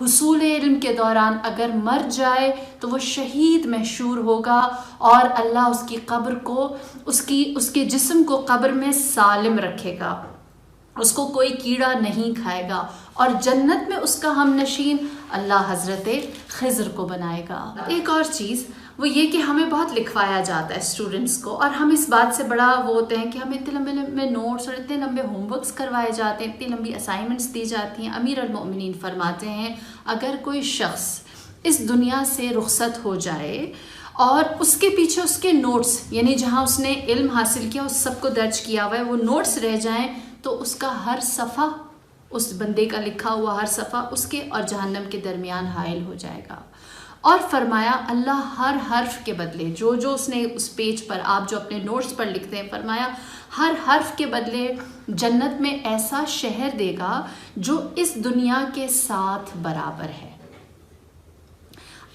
حصول علم کے دوران اگر مر جائے تو وہ شہید محشور ہوگا، اور اللہ اس کی قبر کو اس کے جسم کو قبر میں سالم رکھے گا، اس کو کوئی کیڑا نہیں کھائے گا، اور جنت میں اس کا ہم نشین اللہ حضرت خضر کو بنائے گا۔ ایک اور چیز وہ یہ کہ ہمیں بہت لکھوایا جاتا ہے اسٹوڈنٹس کو، اور ہم اس بات سے بڑا وہ ہوتے ہیں کہ ہمیں اتنے لمبے لمبے نوٹس اور اتنے لمبے ہوم ورکس کروائے جاتے ہیں، اتنی لمبی اسائنمنٹس دی جاتی ہیں۔ امیر المؤمنین فرماتے ہیں اگر کوئی شخص اس دنیا سے رخصت ہو جائے اور اس کے پیچھے اس کے نوٹس، یعنی جہاں اس نے علم حاصل کیا اس سب کو درج کیا ہوا ہے، وہ نوٹس رہ جائیں تو اس کا ہر صفحہ، اس بندے کا لکھا ہوا ہر صفحہ اس کے اور جہنم کے درمیان حائل ہو جائے گا۔ اور فرمایا اللہ ہر حرف کے بدلے، جو اس نے اس پیج پر آپ جو اپنے نوٹس پر لکھتے ہیں، فرمایا ہر حرف کے بدلے جنت میں ایسا شہر دے گا جو اس دنیا کے ساتھ برابر ہے۔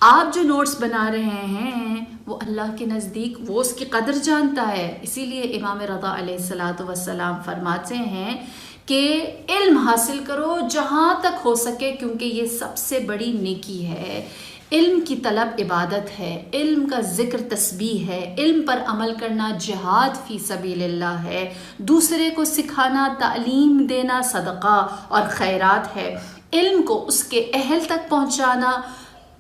آپ جو نوٹس بنا رہے ہیں وہ اللہ کے نزدیک وہ اس کی قدر جانتا ہے، اسی لیے امام رضا علیہ السلام فرماتے ہیں کہ علم حاصل کرو جہاں تک ہو سکے، کیونکہ یہ سب سے بڑی نیکی ہے۔ علم کی طلب عبادت ہے، علم کا ذکر تسبیح ہے، علم پر عمل کرنا جہاد فی سبیل اللہ ہے، دوسرے کو سکھانا، تعلیم دینا صدقہ اور خیرات ہے، علم کو اس کے اہل تک پہنچانا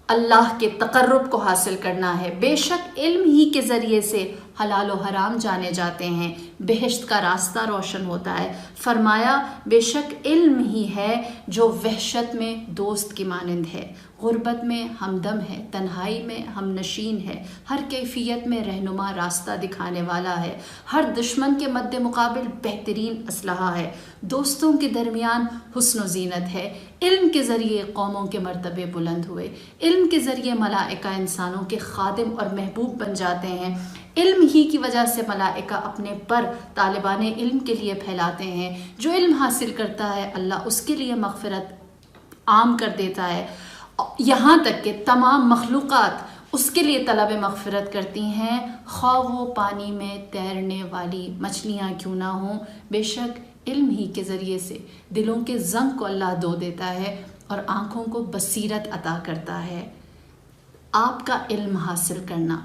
اللہ کے تقرب کو حاصل کرنا ہے۔ بے شک علم ہی کے ذریعے سے حلال و حرام جانے جاتے ہیں، بہشت کا راستہ روشن ہوتا ہے۔ فرمایا بے شک علم ہی ہے جو وحشت میں دوست کی مانند ہے، غربت میں ہمدم ہے، تنہائی میں ہم نشین ہے، ہر کیفیت میں رہنما راستہ دکھانے والا ہے، ہر دشمن کے مد مقابل بہترین اسلحہ ہے، دوستوں کے درمیان حسن و زینت ہے۔ علم کے ذریعے قوموں کے مرتبے بلند ہوئے، علم کے ذریعے ملائکہ انسانوں کے خادم اور محبوب بن جاتے ہیں، علم ہی کی وجہ سے ملائکہ اپنے پر طالبان علم کے لیے پھیلاتے ہیں۔ جو علم حاصل کرتا ہے اللہ اس کے لیے مغفرت عام کر دیتا ہے، یہاں تک کہ تمام مخلوقات اس کے لیے طلب مغفرت کرتی ہیں، خواہ وہ پانی میں تیرنے والی مچھلیاں کیوں نہ ہوں۔ بے شک علم ہی کے ذریعے سے دلوں کے زنگ کو اللہ دھو دیتا ہے اور آنکھوں کو بصیرت عطا کرتا ہے۔ آپ کا علم حاصل کرنا،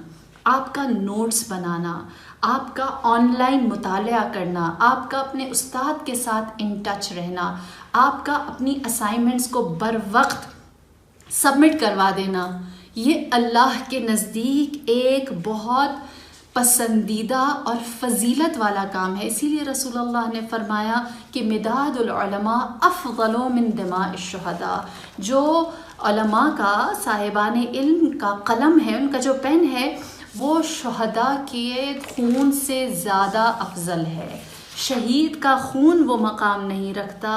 آپ کا نوٹس بنانا، آپ کا آن لائن مطالعہ کرنا، آپ کا اپنے استاد کے ساتھ ان ٹچ رہنا، آپ کا اپنی اسائنمنٹس کو بر وقت سبمٹ کروا دینا، یہ اللہ کے نزدیک ایک بہت پسندیدہ اور فضیلت والا کام ہے۔ اسی لیے رسول اللہ نے فرمایا کہ مداد العلماء افضل من دماء الشہداء، جو علماء کا، صاحبان علم کا قلم ہے، ان کا جو پین ہے وہ شہداء کے خون سے زیادہ افضل ہے۔ شہید کا خون وہ مقام نہیں رکھتا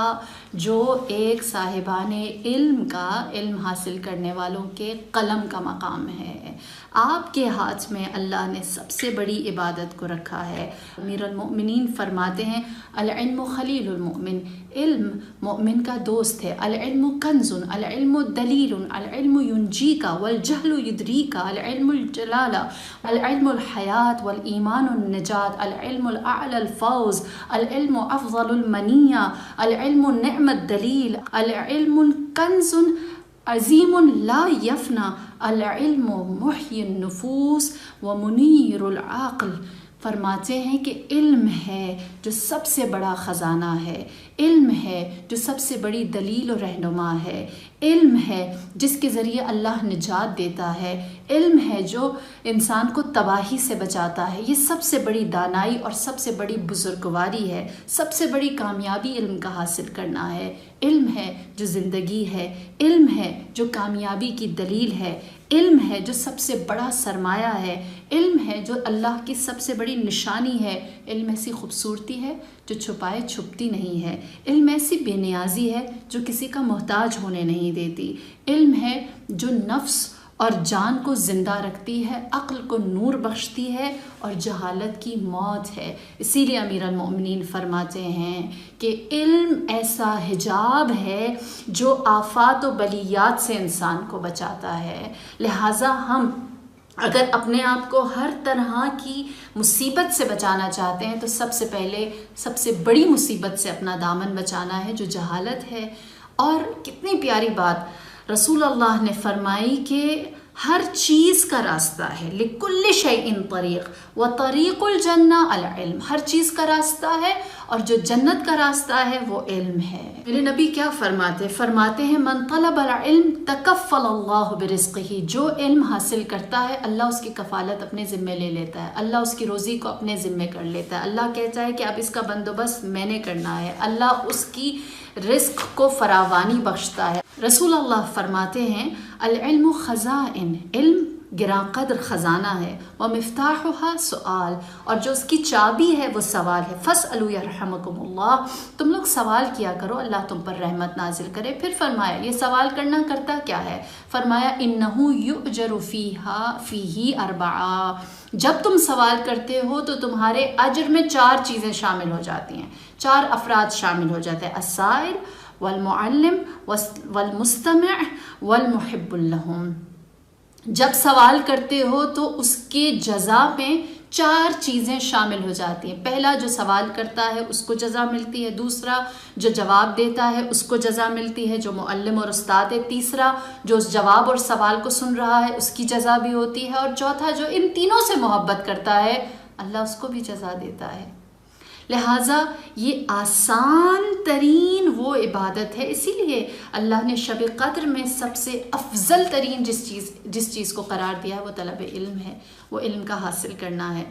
جو ایک صاحبان علم کا، علم حاصل کرنے والوں کے قلم کا مقام ہے۔ آپ کے ہاتھ میں اللہ نے سب سے بڑی عبادت کو رکھا ہے۔ امیر المؤمنین فرماتے ہیں العلم خلیل المؤمن، علم مومن کا دوست ہے۔ العلم کنز، العلم دلیل، العلم ینجیک والجہل یدریک، العلم الجلالہ، العلم الحیات والایمان النجات، العلم الاعلی الفوز، العلم افضل المنیہ، العلم نعم الدلیل، العلم کنز عظیم لا یفنا، العلم محی النفوس ومنیر العقل۔ فرماتے ہیں کہ علم ہے جو سب سے بڑا خزانہ ہے، علم ہے جو سب سے بڑی دلیل و رہنما ہے، علم ہے جس کے ذریعے اللہ نجات دیتا ہے، علم ہے جو انسان کو تباہی سے بچاتا ہے۔ یہ سب سے بڑی دانائی اور سب سے بڑی بزرگواری ہے، سب سے بڑی کامیابی علم کا حاصل کرنا ہے۔ علم ہے جو زندگی ہے، علم ہے جو کامیابی کی دلیل ہے، علم ہے جو سب سے بڑا سرمایہ ہے، علم ہے جو اللہ کی سب سے بڑی نشانی ہے۔ علم ایسی خوبصورتی ہے جو چھپائے چھپتی نہیں ہے، علم ایسی بے نیازی ہے جو کسی کا محتاج ہونے نہیں دیتی، علم ہے جو نفس اور جان کو زندہ رکھتی ہے، عقل کو نور بخشتی ہے اور جہالت کی موت ہے۔ اسی لیے امیر المؤمنین فرماتے ہیں کہ علم ایسا حجاب ہے جو آفات و بلیات سے انسان کو بچاتا ہے۔ لہٰذا ہم اگر اپنے آپ کو ہر طرح کی مصیبت سے بچانا چاہتے ہیں تو سب سے پہلے سب سے بڑی مصیبت سے اپنا دامن بچانا ہے جو جہالت ہے۔ اور کتنی پیاری بات رسول اللہ نے فرمائی کہ ہر چیز کا راستہ ہے، لِكُلِّ شَيْءٍ طریق وَطَرِيقُ الْجَنَّةِ الْعِلْم، ہر چیز کا راستہ ہے اور جو جنت کا راستہ ہے وہ علم ہے۔ میرے نبی کیا فرماتے ہیں من طلب العلم تکفل اللہ برزقہ، جو علم حاصل کرتا ہے اللہ اس کی کفالت اپنے ذمے لے لیتا ہے، اللہ اس کی روزی کو اپنے ذمے کر لیتا ہے، اللہ کہتا ہے کہ اب اس کا بندوبست میں نے کرنا ہے، اللہ اس کی رزق کو فراوانی بخشتا ہے۔ رسول اللہ فرماتے ہیں العلم خزائن، علم گراں قدر خزانہ ہے، ومفتاحها سؤال، اور جو اس کی چابی ہے وہ سوال ہے، فاسألوا یرحمکم اللہ، تم لوگ سوال کیا کرو اللہ تم پر رحمت نازل کرے۔ پھر فرمایا یہ سوال کرنا کرتا کیا ہے؟ فرمایا انہ یؤجر فیہ اربعہ، جب تم سوال کرتے ہو تو تمہارے اجر میں 4 چیزیں شامل ہو جاتی ہیں، 4 افراد شامل ہو جاتے ہیں، السائل والمعلم والمستمع والمحب لہم۔ جب سوال کرتے ہو تو اس کے جزا میں 4 چیزیں شامل ہو جاتی ہیں۔ پہلا جو سوال کرتا ہے اس کو جزا ملتی ہے، دوسرا جو جواب دیتا ہے اس کو جزا ملتی ہے جو معلم اور استاد ہے، تیسرا جو اس جواب اور سوال کو سن رہا ہے اس کی جزا بھی ہوتی ہے، اور چوتھا جو ان تینوں سے محبت کرتا ہے اللہ اس کو بھی جزا دیتا ہے۔ لہٰذا یہ آسان ترین وہ عبادت ہے، اسی لیے اللہ نے شب قدر میں سب سے افضل ترین جس چیز کو قرار دیا ہے وہ طلب علم ہے، وہ علم کا حاصل کرنا ہے۔